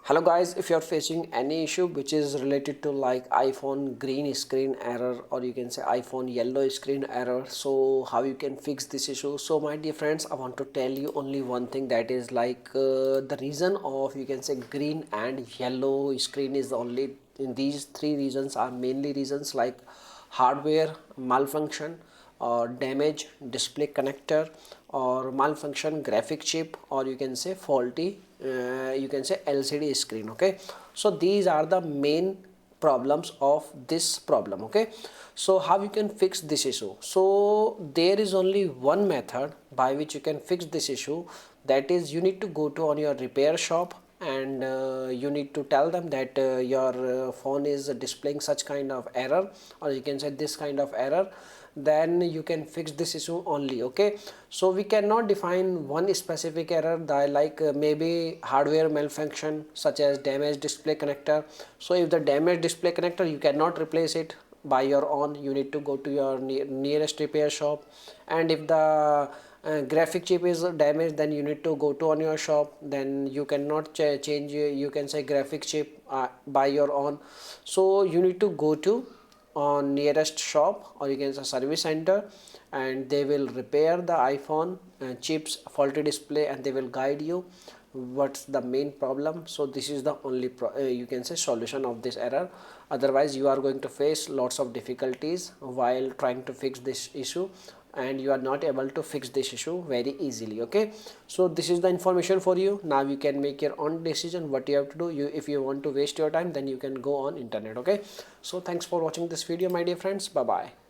Hello guys, if you're facing any issue which is related to like iPhone green screen error, or you can say iPhone yellow screen error, so how you can fix this issue. So my dear friends, I want to tell you only one thing, that is like the reason of, you can say, green and yellow screen is only in these three reasons are mainly reasons like hardware malfunction, or damage display connector, or malfunction graphic chip, or you can say faulty you can say LCD screen. Okay, so these are the main problems of this problem. Okay, so how you can fix this issue? So there is only one method by which you can fix this issue, that is you need to go to on your repair shop, and you need to tell them that your phone is displaying such kind of error, or you can say this kind of error, then you can fix this issue only. Okay, so we cannot define one specific error, that like maybe hardware malfunction such as damaged display connector. So if the damaged display connector, you cannot replace it by your own, you need to go to your nearest repair shop. And if the graphic chip is damaged, then you need to go to on your shop, then you cannot change you can say graphic chip by your own. So you need to go to on nearest shop, or you can say service center, and they will repair the iPhone chips faulty display, and they will guide you what's the main problem. So this is the only you can say solution of this error. Otherwise you are going to face lots of difficulties while trying to fix this issue, and you are not able to fix this issue very easily. Okay, so this is the information for you. Now you can make your own decision what you have to do. If you want to waste your time, then you can go on internet. Okay, so thanks for watching this video, my dear friends. Bye bye.